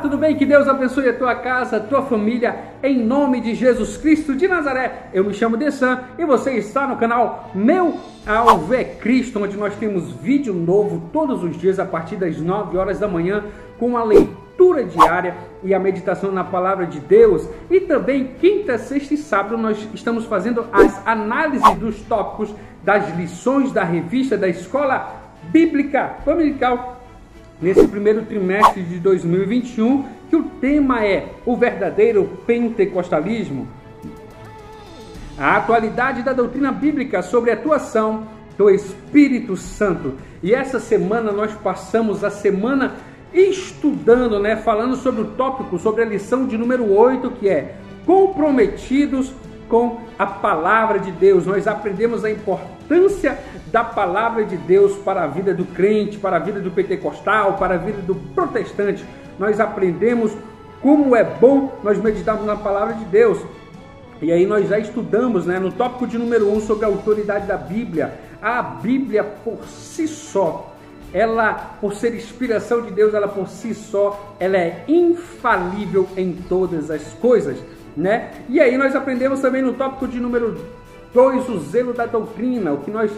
tudo bem? Que Deus abençoe a tua casa, a tua família, em nome de Jesus Cristo de Nazaré. Eu me chamo Dessan e você está no canal Meu Alvo é Cristo, onde nós temos vídeo novo todos os dias a partir das 9 horas da manhã, com a leitura diária e a meditação na Palavra de Deus. E também quinta, sexta e sábado nós estamos fazendo as análises dos tópicos das lições da revista da Escola Bíblica Dominical nesse primeiro trimestre de 2021, que o tema é o verdadeiro pentecostalismo, a atualidade da doutrina bíblica sobre a atuação do Espírito Santo. E essa semana nós passamos a semana estudando, falando sobre o tópico, sobre a lição de número 8, que é comprometidos com a palavra de Deus. Nós aprendemos a importância da palavra de Deus para a vida do crente, para a vida do pentecostal, para a vida do protestante. Nós aprendemos como é bom nós meditarmos na palavra de Deus. E aí nós já estudamos, no tópico de número 1, sobre a autoridade da Bíblia. A Bíblia por si só, ela, por ser inspiração de Deus, ela por si só, ela é infalível em todas as coisas, E aí nós aprendemos também no tópico de número 2, o zelo da doutrina, o que nós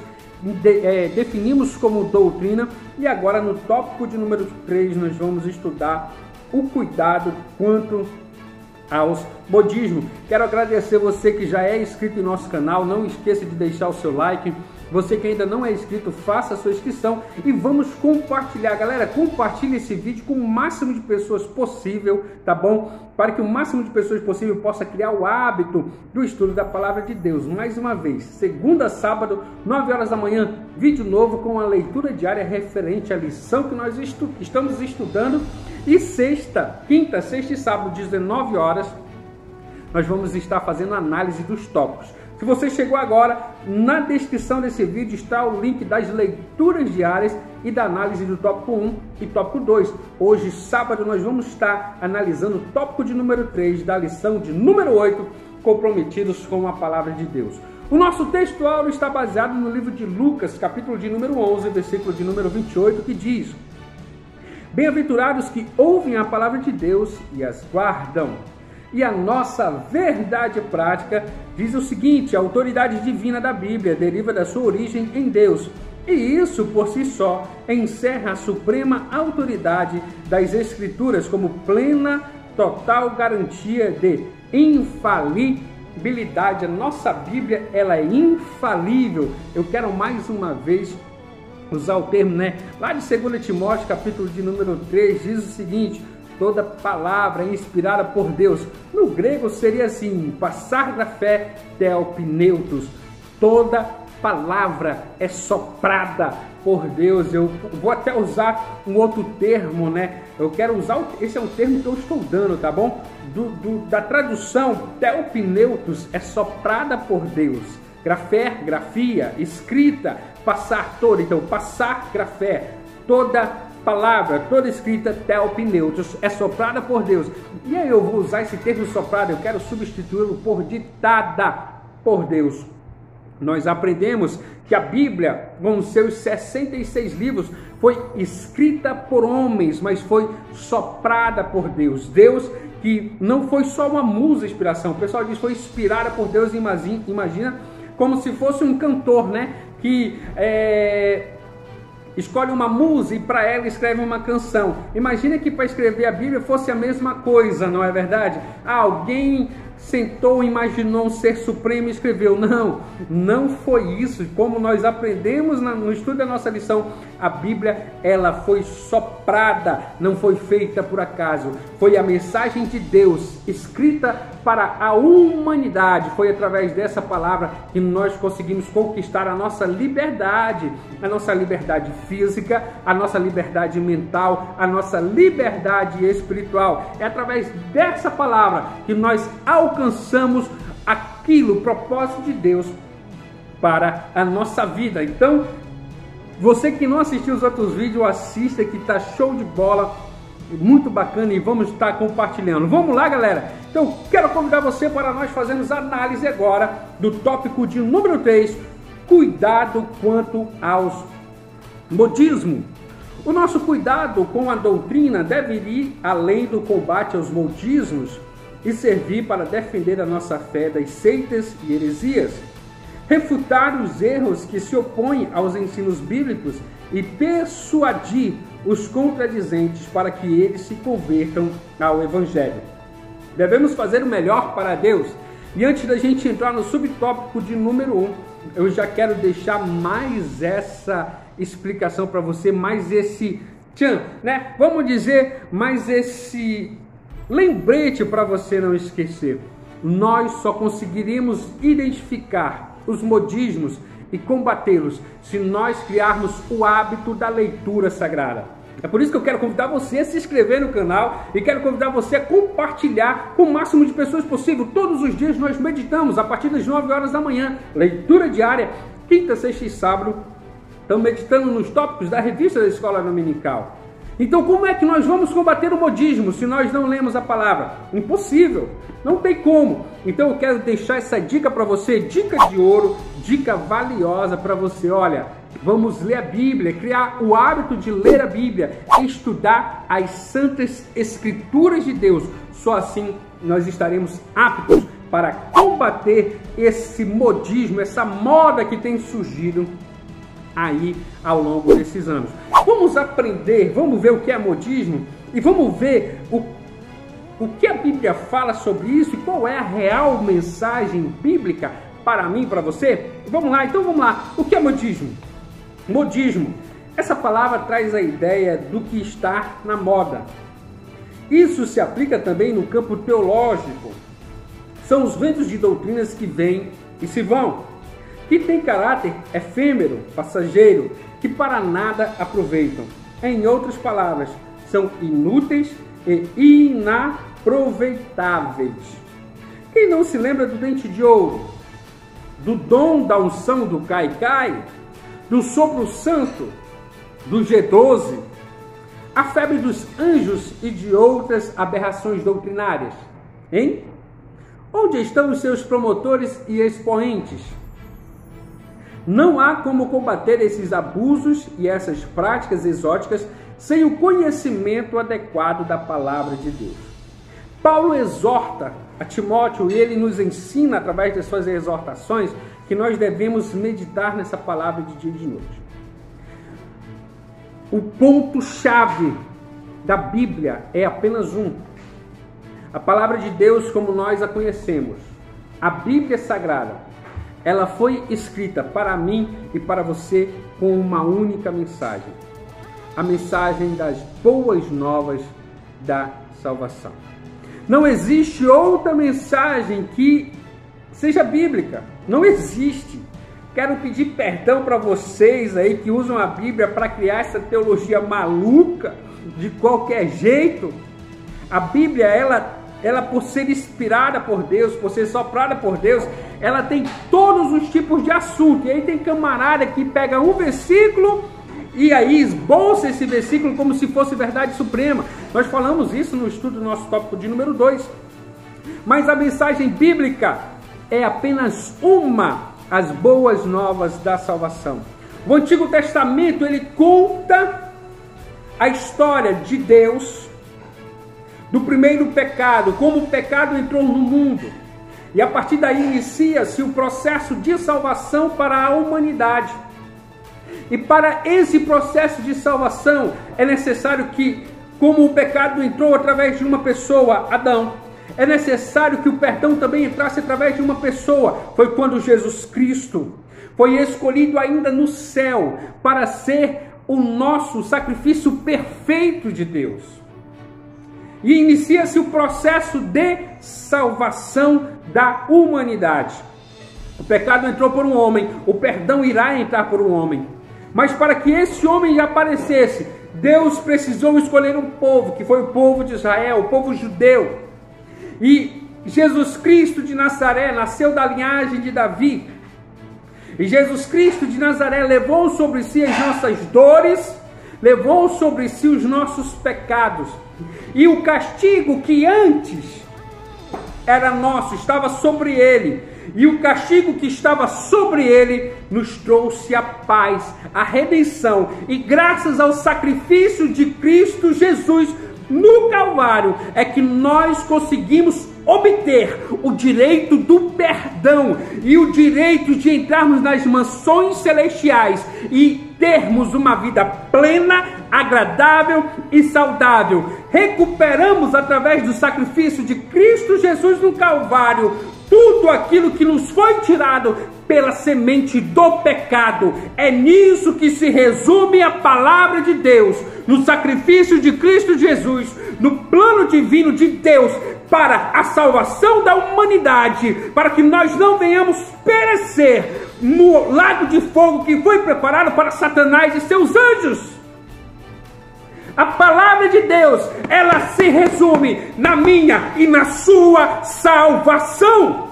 definimos como doutrina. E agora no tópico de número 3 nós vamos estudar o cuidado quanto aos modismos. Quero agradecer você que já é inscrito em nosso canal, não esqueça de deixar o seu like. Você que ainda não é inscrito, faça a sua inscrição e vamos compartilhar. Galera, compartilhe esse vídeo com o máximo de pessoas possível, tá bom? Para que o máximo de pessoas possível possa criar o hábito do estudo da Palavra de Deus. Mais uma vez, segunda a sábado, 9 horas da manhã, vídeo novo com a leitura diária referente à lição que nós estamos estudando. E quinta, sexta e sábado, 19 horas, nós vamos estar fazendo análise dos tópicos. Se você chegou agora, na descrição desse vídeo está o link das leituras diárias e da análise do tópico 1 e tópico 2. Hoje, sábado, nós vamos estar analisando o tópico de número 3 da lição de número 8, comprometidos com a palavra de Deus. O nosso texto áureo está baseado no livro de Lucas, capítulo de número 11, versículo de número 28, que diz: bem-aventurados que ouvem a palavra de Deus e as guardam. E a nossa verdade prática diz o seguinte: a autoridade divina da Bíblia deriva da sua origem em Deus. E isso, por si só, encerra a suprema autoridade das Escrituras como plena, total garantia de infalibilidade. A nossa Bíblia, ela é infalível. Eu quero mais uma vez usar o termo, lá de 2 Timóteo, capítulo de número 3, diz o seguinte: toda palavra é inspirada por Deus. No grego seria assim, passar da fé, theopneutos. Toda palavra é soprada por Deus. Eu vou até usar um outro termo, Eu quero usar, esse é um termo que eu estou dando, tá bom? Da tradução, theopneutos é soprada por Deus. Grafé, grafia, escrita, passar toda. Então, passar, grafé, toda palavra, toda escrita, theopneutos, é soprada por Deus. E aí eu vou usar esse termo soprada, eu quero substituí-lo por ditada por Deus. Nós aprendemos que a Bíblia, com seus 66 livros, foi escrita por homens, mas foi soprada por Deus. Deus que não foi só uma musa inspiração. O pessoal diz que foi inspirada por Deus, imagina como se fosse um cantor, que escolhe uma musa e para ela escreve uma canção. Imagina que para escrever a Bíblia fosse a mesma coisa, não é verdade? Alguém sentou, imaginou um ser supremo e escreveu. Não foi isso. Como nós aprendemos no estudo da nossa lição, a Bíblia, ela foi soprada, não foi feita por acaso. Foi a mensagem de Deus escrita para a humanidade. Foi através dessa palavra que nós conseguimos conquistar a nossa liberdade física, a nossa liberdade mental, a nossa liberdade espiritual. É através dessa palavra que nós alcançamos o propósito de Deus para a nossa vida. Então, você que não assistiu os outros vídeos, assista, que tá show de bola, muito bacana, e vamos estar compartilhando. Vamos lá, galera? Então, quero convidar você para nós fazermos análise agora do tópico de número 3, cuidado quanto aos modismos. O nosso cuidado com a doutrina deve ir além do combate aos modismos e servir para defender a nossa fé das seitas e heresias, refutar os erros que se opõem aos ensinos bíblicos e persuadir os contradizentes para que eles se convertam ao Evangelho. Devemos fazer o melhor para Deus. E antes da gente entrar no subtópico de número 1, eu já quero deixar mais essa explicação para você, mais esse vamos dizer, mais esse lembrete para você não esquecer. Nós só conseguiríamos identificar os modismos e combatê-los se nós criarmos o hábito da leitura sagrada. É por isso que eu quero convidar você a se inscrever no canal e quero convidar você a compartilhar com o máximo de pessoas possível. Todos os dias nós meditamos a partir das 9 horas da manhã, leitura diária, quinta, sexta e sábado. Estamos meditando nos tópicos da revista da Escola Dominical. Então como é que nós vamos combater o modismo se nós não lemos a palavra? Impossível, não tem como. Então eu quero deixar essa dica para você, dica de ouro, dica valiosa para você. Olha, vamos ler a Bíblia, criar o hábito de ler a Bíblia, estudar as santas escrituras de Deus. Só assim nós estaremos aptos para combater esse modismo, essa moda que tem surgido aí ao longo desses anos. Vamos aprender, vamos ver o que é modismo e vamos ver o que a Bíblia fala sobre isso e qual é a real mensagem bíblica para mim, para você. Vamos lá, então vamos lá. O que é modismo? Modismo, essa palavra traz a ideia do que está na moda. Isso se aplica também no campo teológico. São os ventos de doutrinas que vêm e se vão, que tem caráter efêmero, passageiro, que para nada aproveitam. Em outras palavras, são inúteis e inaproveitáveis. Quem não se lembra do dente de ouro, do dom da unção do cai-cai, do sopro santo, do G12, a febre dos anjos e de outras aberrações doutrinárias? Hein? Onde estão os seus promotores e expoentes? Não há como combater esses abusos e essas práticas exóticas sem o conhecimento adequado da palavra de Deus. Paulo exorta a Timóteo e ele nos ensina, através das suas exortações, que nós devemos meditar nessa palavra de dia e de noite. O ponto-chave da Bíblia é apenas um. A palavra de Deus como nós a conhecemos, a Bíblia Sagrada, ela foi escrita para mim e para você com uma única mensagem. A mensagem das boas novas da salvação. Não existe outra mensagem que seja bíblica. Não existe. Quero pedir perdão para vocês aí que usam a Bíblia para criar essa teologia maluca de qualquer jeito. A Bíblia, ela por ser inspirada por Deus, por ser soprada por Deus, ela tem todos os tipos de assunto. E aí tem camarada que pega um versículo e aí esboça esse versículo como se fosse verdade suprema. Nós falamos isso no estudo do nosso tópico de número 2. Mas a mensagem bíblica é apenas uma, as boas novas da salvação. O Antigo Testamento, ele conta a história de Deus, do primeiro pecado, como o pecado entrou no mundo. E a partir daí inicia-se o processo de salvação para a humanidade. E para esse processo de salvação é necessário que, como o pecado entrou através de uma pessoa, Adão, é necessário que o perdão também entrasse através de uma pessoa. Foi quando Jesus Cristo foi escolhido ainda no céu para ser o nosso sacrifício perfeito de Deus. E inicia-se o processo de salvação da humanidade. O pecado entrou por um homem, o perdão irá entrar por um homem. Mas para que esse homem aparecesse, Deus precisou escolher um povo, que foi o povo de Israel, o povo judeu. E Jesus Cristo de Nazaré nasceu da linhagem de Davi. E Jesus Cristo de Nazaré levou sobre si as nossas dores, levou sobre si os nossos pecados. E o castigo que antes era nosso, estava sobre ele. E o castigo que estava sobre ele nos trouxe a paz, a redenção. E graças ao sacrifício de Cristo Jesus no Calvário é que nós conseguimos obter o direito do perdão e o direito de entrarmos nas mansões celestiais e termos uma vida plena, agradável e saudável. Recuperamos através do sacrifício de Cristo Jesus no Calvário tudo aquilo que nos foi tirado pela semente do pecado. É nisso que se resume a palavra de Deus, no sacrifício de Cristo Jesus, no plano divino de Deus para a salvação da humanidade, para que nós não venhamos perecer no lago de fogo que foi preparado para Satanás e seus anjos. A palavra de Deus, ela se resume na minha e na sua salvação.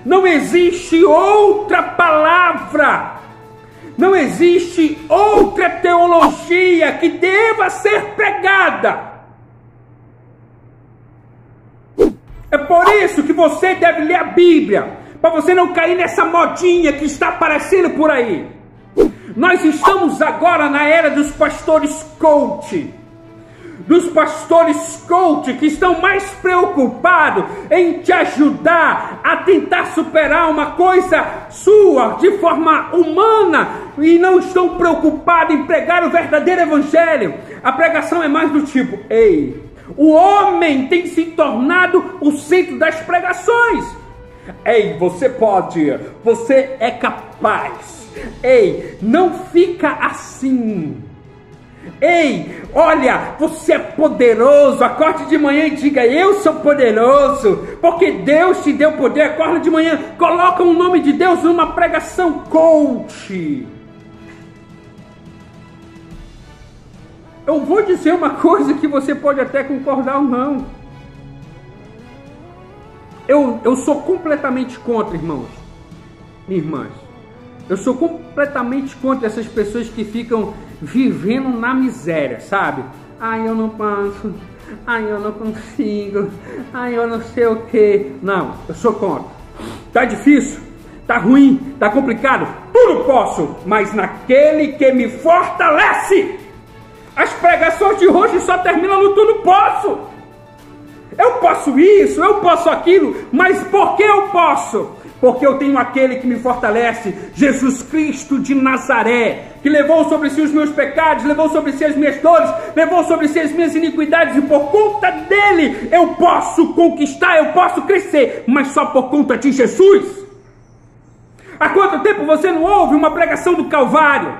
Não existe outra palavra, não existe outra teologia que deva ser pregada. É por isso que você deve ler a Bíblia, para você não cair nessa modinha que está aparecendo por aí. Nós estamos agora na era dos pastores coach. Dos pastores coach que estão mais preocupados em te ajudar a tentar superar uma coisa sua de forma humana e não estão preocupados em pregar o verdadeiro evangelho. A pregação é mais do tipo: ei, o homem tem se tornado o centro das pregações. Ei, você pode, você é capaz. Ei, não fica assim. Ei, olha, você é poderoso. Acorde de manhã e diga: eu sou poderoso, porque Deus te deu poder. Acorda de manhã, coloca o nome de Deus numa pregação coach. Eu vou dizer uma coisa que você pode até concordar ou não. Eu sou completamente contra, irmãos e irmãs. Eu sou completamente contra essas pessoas que ficam vivendo na miséria, sabe? Ai, eu não posso. Ai, eu não consigo. Ai, eu não sei o que. Não, eu sou contra. Tá difícil? Tá ruim? Tá complicado? Tudo posso, mas naquele que me fortalece. As pregações de hoje só terminam no tudo posso. Eu posso isso, eu posso aquilo, mas por que eu posso? Porque eu tenho aquele que me fortalece, Jesus Cristo de Nazaré, que levou sobre si os meus pecados, levou sobre si as minhas dores, levou sobre si as minhas iniquidades, e por conta dele eu posso conquistar, eu posso crescer, mas só por conta de Jesus. Há quanto tempo você não ouve uma pregação do Calvário?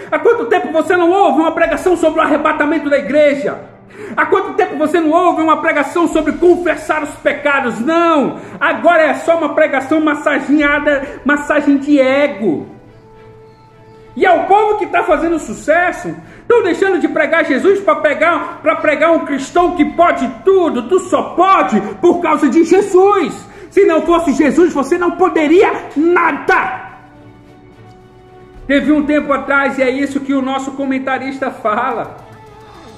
Há quanto tempo você não ouve uma pregação sobre o arrebatamento da igreja? Há quanto tempo você não ouve uma pregação sobre confessar os pecados? Não! Agora é só uma pregação massageada, massagem de ego. E é o povo que está fazendo sucesso. Estão deixando de pregar Jesus para pregar um cristão que pode tudo. Tu só pode por causa de Jesus. Se não fosse Jesus, você não poderia nada. Teve um tempo atrás, e é isso que o nosso comentarista fala.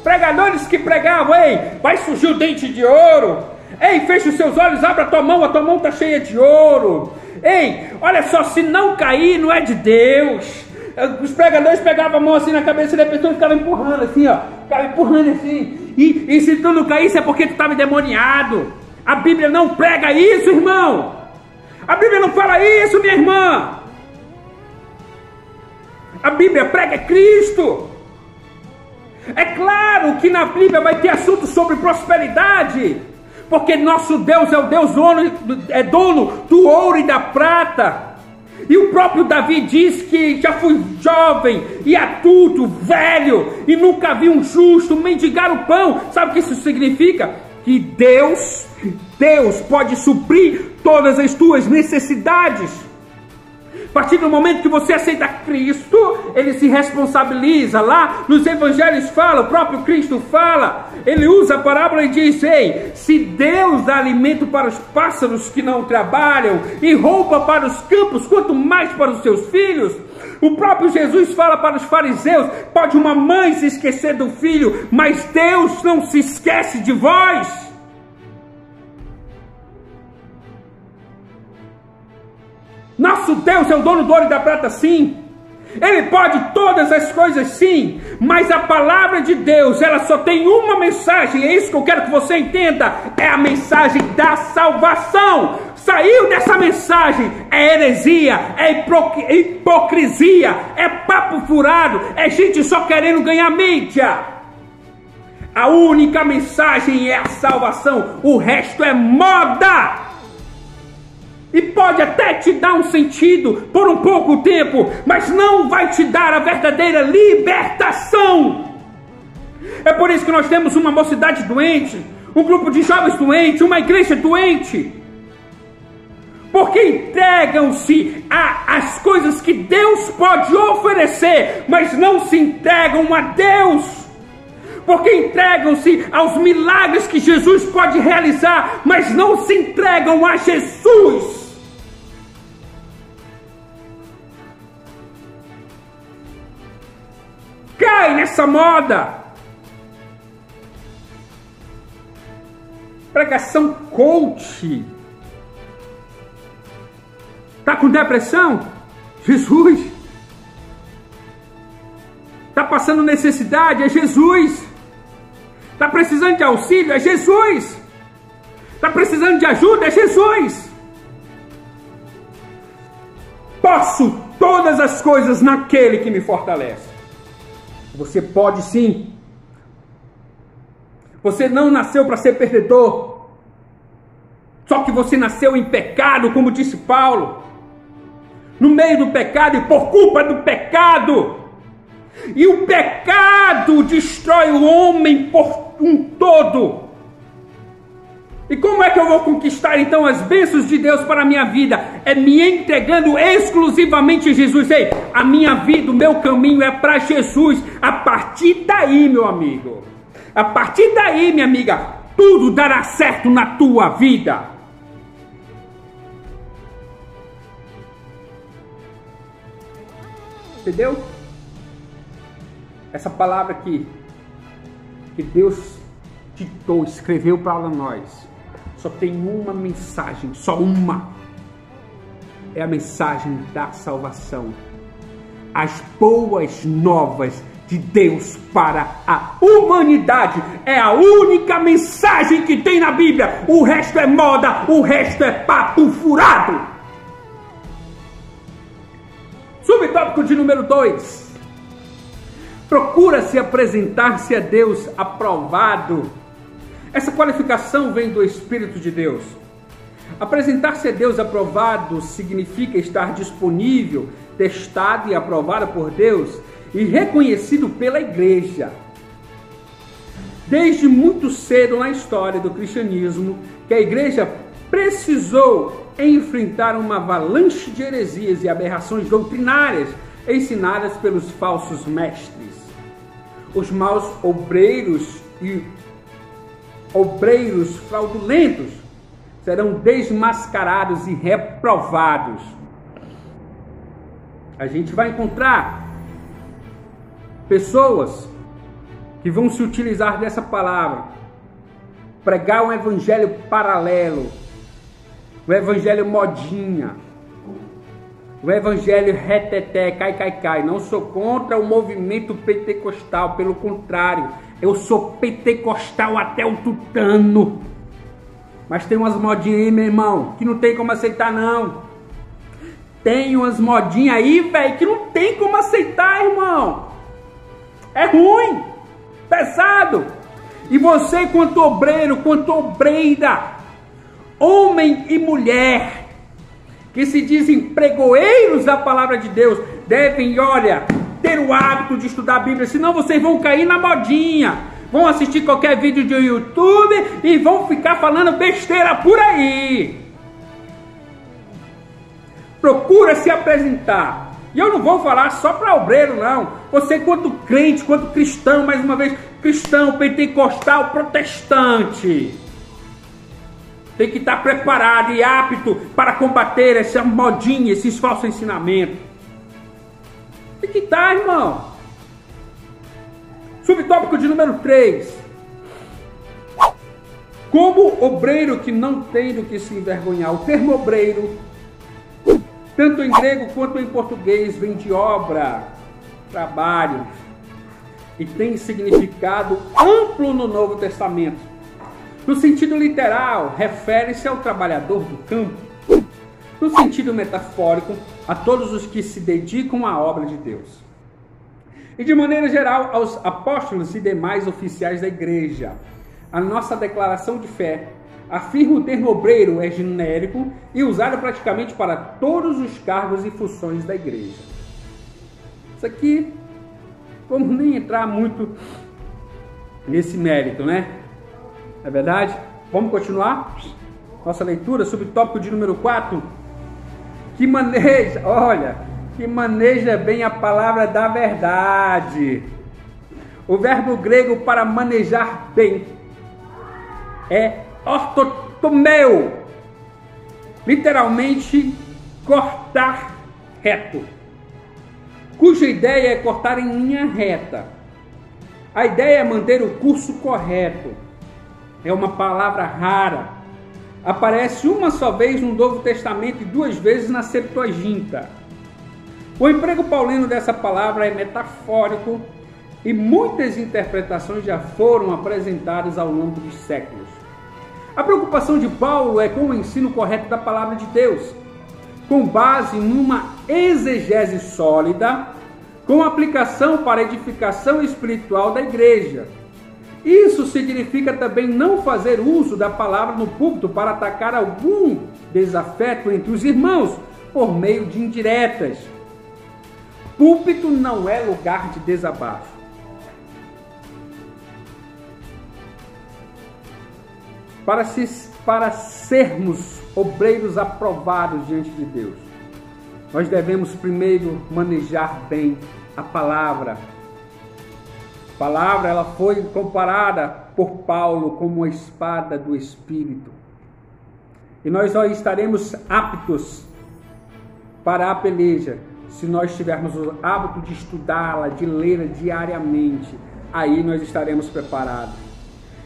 Pregadores que pregavam: ei, vai surgir o dente de ouro. Ei, fecha os seus olhos, abre a tua mão está cheia de ouro. Ei, olha só, se não cair, não é de Deus. Os pregadores pegavam a mão assim na cabeça da pessoa e ficavam empurrando assim, ó. Ficavam empurrando assim. E se tu não caísse é porque tu estava endemoniado. A Bíblia não prega isso, irmão. A Bíblia não fala isso, minha irmã. A Bíblia prega Cristo. É claro que na Bíblia vai ter assunto sobre prosperidade, porque nosso Deus é o Deus dono do ouro e da prata. E o próprio Davi diz que já fui jovem e adulto, velho, e nunca vi um justo mendigar o pão. Sabe o que isso significa? Que Deus pode suprir todas as tuas necessidades. A partir do momento que você aceita Cristo, ele se responsabiliza. Lá nos evangelhos fala, o próprio Cristo fala, ele usa a parábola e diz: ei, se Deus dá alimento para os pássaros que não trabalham e roupa para os campos, quanto mais para os seus filhos. O próprio Jesus fala para os fariseus: pode uma mãe se esquecer do filho, mas Deus não se esquece de vós. Nosso Deus é o dono do ouro e da prata, sim. Ele pode todas as coisas, sim, mas a palavra de Deus, ela só tem uma mensagem, é isso que eu quero que você entenda, é a mensagem da salvação. Saiu dessa mensagem, é heresia, é hipocrisia, é papo furado, é gente só querendo ganhar mídia. A única mensagem é a salvação, o resto é moda. E pode até te dar um sentido por um pouco tempo, mas não vai te dar a verdadeira libertação. É por isso que nós temos uma mocidade doente, um grupo de jovens doente, uma igreja doente. Porque entregam-se às coisas que Deus pode oferecer, mas não se entregam a Deus. Porque entregam-se aos milagres que Jesus pode realizar, mas não se entregam a Jesus. Cai nessa moda. Pregação coach. Tá com depressão? Jesus. Tá passando necessidade? É Jesus. Tá precisando de auxílio? É Jesus. Tá precisando de ajuda? É Jesus. Posso todas as coisas naquele que me fortalece. Você pode sim. Você não nasceu para ser perdedor. Só que você nasceu em pecado, como disse Paulo. No meio do pecado e por culpa do pecado. E o pecado destrói o homem por um todo. E como é que eu vou conquistar então as bênçãos de Deus para a minha vida? É me entregando exclusivamente a Jesus. Ei, a minha vida, o meu caminho é para Jesus. A partir daí, meu amigo, a partir daí, minha amiga, tudo dará certo na tua vida. Entendeu? Essa palavra aqui, que Deus ditou, escreveu para nós, só tem uma mensagem, só uma. É a mensagem da salvação. As boas novas de Deus para a humanidade. É a única mensagem que tem na Bíblia. O resto é moda, o resto é papo furado. Subtópico de número 2. Procura-se apresentar-se a Deus aprovado. Essa qualificação vem do Espírito de Deus. Apresentar-se a Deus aprovado significa estar disponível, testado e aprovado por Deus e reconhecido pela igreja. Desde muito cedo na história do cristianismo, que a igreja precisou enfrentar uma avalanche de heresias e aberrações doutrinárias ensinadas pelos falsos mestres. Os maus obreiros e obreiros fraudulentos serão desmascarados e reprovados. A gente vai encontrar pessoas que vão se utilizar dessa palavra, pregar um evangelho paralelo, o evangelho modinha, o evangelho reteté, cai. Não sou contra o movimento pentecostal, pelo contrário, eu sou pentecostal até o tutano. Mas tem umas modinhas aí, meu irmão, que não tem como aceitar, não. Tem umas modinhas aí, velho, que não tem como aceitar, irmão. É ruim, pesado. E você, quanto obreiro, quanto obreira, homem e mulher, que se dizem pregoeiros da palavra de Deus, devem, olha, ter o hábito de estudar a Bíblia, senão vocês vão cair na modinha, vão assistir qualquer vídeo de YouTube e vão ficar falando besteira por aí. Procura se apresentar. E eu não vou falar só para obreiro, não. Você, quanto crente, quanto cristão, mais uma vez, cristão, pentecostal, protestante, tem que estar preparado e apto para combater essa modinha, esses falsos ensinamentos. Tem que estar, irmão. Subtópico de número 3. Como obreiro que não tem do que se envergonhar. O termo obreiro tanto em grego quanto em português, vem de obra, trabalho, e tem significado amplo no Novo Testamento. No sentido literal, refere-se ao trabalhador do campo. No sentido metafórico, a todos os que se dedicam à obra de Deus. E de maneira geral, aos apóstolos e demais oficiais da igreja. A nossa declaração de fé afirma o termo obreiro é genérico e usado praticamente para todos os cargos e funções da igreja. Isso aqui, vamos nem entrar muito nesse mérito, né? É verdade? Vamos continuar nossa leitura sobre o tópico de número 4, que maneja bem a palavra da verdade. O verbo grego para manejar bem é ortotomeo, literalmente cortar reto, cuja ideia é cortar em linha reta. A ideia é manter o curso correto. É uma palavra rara. Aparece uma só vez no Novo Testamento e 2 vezes na Septuaginta. O emprego paulino dessa palavra é metafórico e muitas interpretações já foram apresentadas ao longo dos séculos. A preocupação de Paulo é com o ensino correto da palavra de Deus, com base numa exegese sólida, com aplicação para a edificação espiritual da igreja. Isso significa também não fazer uso da palavra no púlpito para atacar algum desafeto entre os irmãos por meio de indiretas. Púlpito não é lugar de desabafo. Para sermos obreiros aprovados diante de Deus, nós devemos primeiro manejar bem a palavra. A palavra ela foi comparada por Paulo como a espada do Espírito. E nós só estaremos aptos para a peleja se nós tivermos o hábito de estudá-la, de lê-la diariamente. Aí nós estaremos preparados.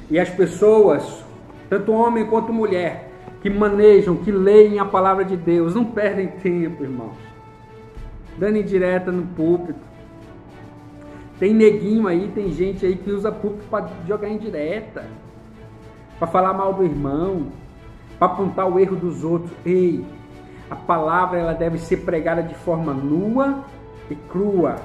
E as pessoas, tanto homem quanto mulher, que manejam, que leem a palavra de Deus, não perdem tempo, irmãos, dando indireta no púlpito. Tem neguinho aí, tem gente aí que usa púlpito para jogar indireta, para falar mal do irmão, para apontar o erro dos outros. Ei, a palavra ela deve ser pregada de forma nua e crua.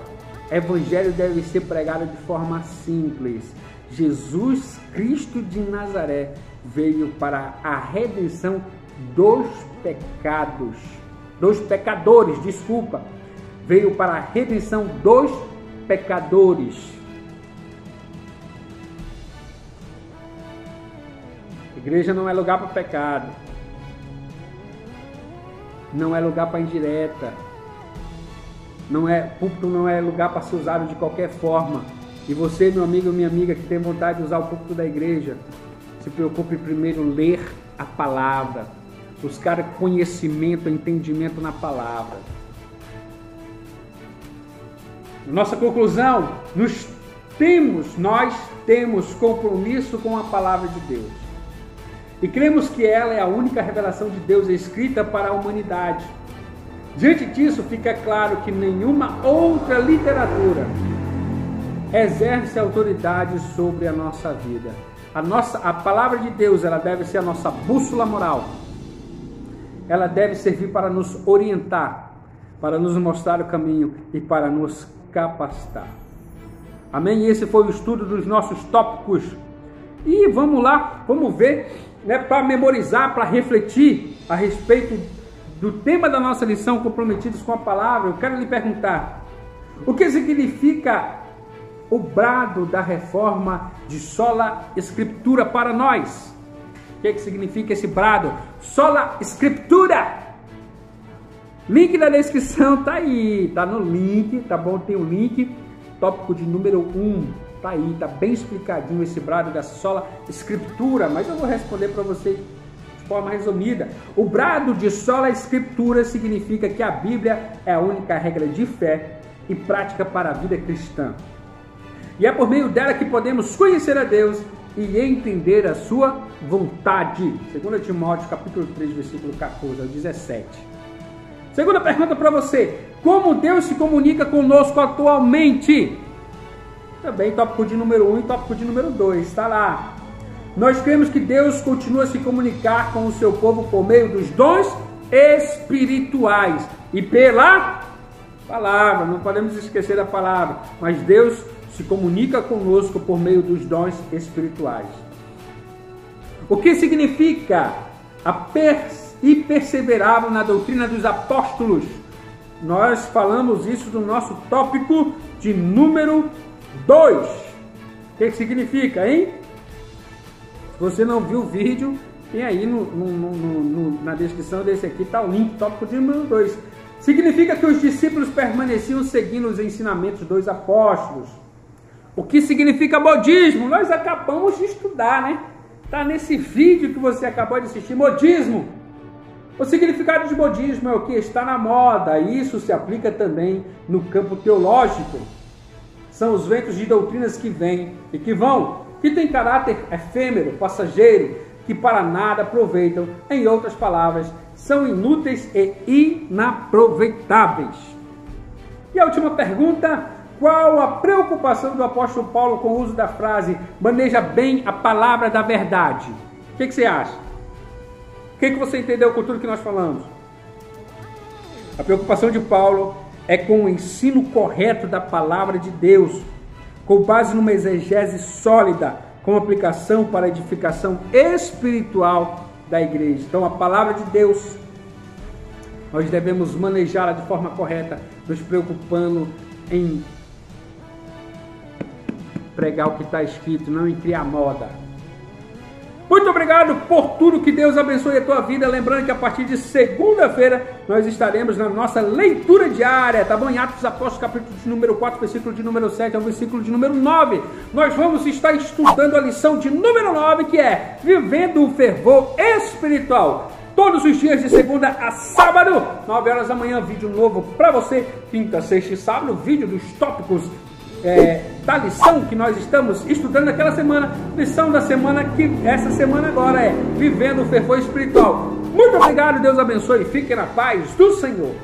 O evangelho deve ser pregado de forma simples. Jesus Cristo de Nazaré veio para a redenção dos pecadores, veio para a redenção dos pecadores. Igreja não é lugar para pecado, não é lugar para indireta, púlpito não é lugar para ser usado de qualquer forma. E você, meu amigo, minha amiga, que tem vontade de usar o púlpito da igreja, se preocupe primeiro em ler a palavra, buscar conhecimento, entendimento na palavra. Nossa conclusão, nós temos compromisso com a palavra de Deus. E cremos que ela é a única revelação de Deus escrita para a humanidade. Diante disso, fica claro que nenhuma outra literatura exerce autoridade sobre a nossa vida. A palavra de Deus, ela deve ser a nossa bússola moral. Ela deve servir para nos orientar, para nos mostrar o caminho e para nos capacitar. Amém? Esse foi o estudo dos nossos tópicos. E vamos lá, vamos ver, para memorizar, para refletir a respeito do tema da nossa lição, comprometidos com a palavra. Eu quero lhe perguntar, o que significa o brado da reforma de sola escritura para nós? O que significa esse brado? Sola escritura! Link na descrição, tá aí, tá no link, tá bom? Tem o link, tópico de número 1, tá aí, tá bem explicadinho esse brado da sola escritura, mas eu vou responder para vocês de forma resumida. O brado de sola escritura significa que a Bíblia é a única regra de fé e prática para a vida cristã. E é por meio dela que podemos conhecer a Deus e entender a sua vontade. 2 Timóteo capítulo 3, versículo 14 ao 17. Segunda pergunta para você: como Deus se comunica conosco atualmente? Também tópico de número 1 e tópico de número 2, está lá. Nós cremos que Deus continua a se comunicar com o seu povo por meio dos dons espirituais e pela palavra. Não podemos esquecer da palavra, mas Deus se comunica conosco por meio dos dons espirituais. O que significa e perseveravam na doutrina dos apóstolos? Nós falamos isso no nosso tópico de número 2. O que significa, hein? Se você não viu o vídeo, tem aí na descrição desse aqui, está o link, tópico de número 2. Significa que os discípulos permaneciam seguindo os ensinamentos dos apóstolos. O que significa modismo? Nós acabamos de estudar, né? Está nesse vídeo que você acabou de assistir, modismo. O significado de modismo é o que está na moda, e isso se aplica também no campo teológico. São os ventos de doutrinas que vêm e que vão, que têm caráter efêmero, passageiro, que para nada aproveitam. Em outras palavras, são inúteis e inaproveitáveis. E a última pergunta: qual a preocupação do apóstolo Paulo com o uso da frase maneja bem a palavra da verdade? O que você acha? O que você entendeu com tudo que nós falamos? A preocupação de Paulo é com o ensino correto da palavra de Deus, com base numa exegese sólida, com aplicação para a edificação espiritual da igreja. Então, a palavra de Deus, nós devemos manejá-la de forma correta, nos preocupando em pregar o que está escrito, não em criar moda. Muito obrigado por tudo, que Deus abençoe a tua vida. Lembrando que a partir de segunda-feira nós estaremos na nossa leitura diária, tá bom? Em Atos Apóstolos, capítulo de número 4, versículo de número 7 ao versículo de número 9. Nós vamos estar estudando a lição de número 9, que é Vivendo o Fervor Espiritual. Todos os dias de segunda a sábado, 9 horas da manhã, vídeo novo para você. Quinta, sexta e sábado, vídeo dos tópicos da lição que nós estamos estudando naquela semana. Lição da semana, que essa semana agora é Vivendo o Fervor Espiritual. Muito obrigado, Deus abençoe e fique na paz do Senhor.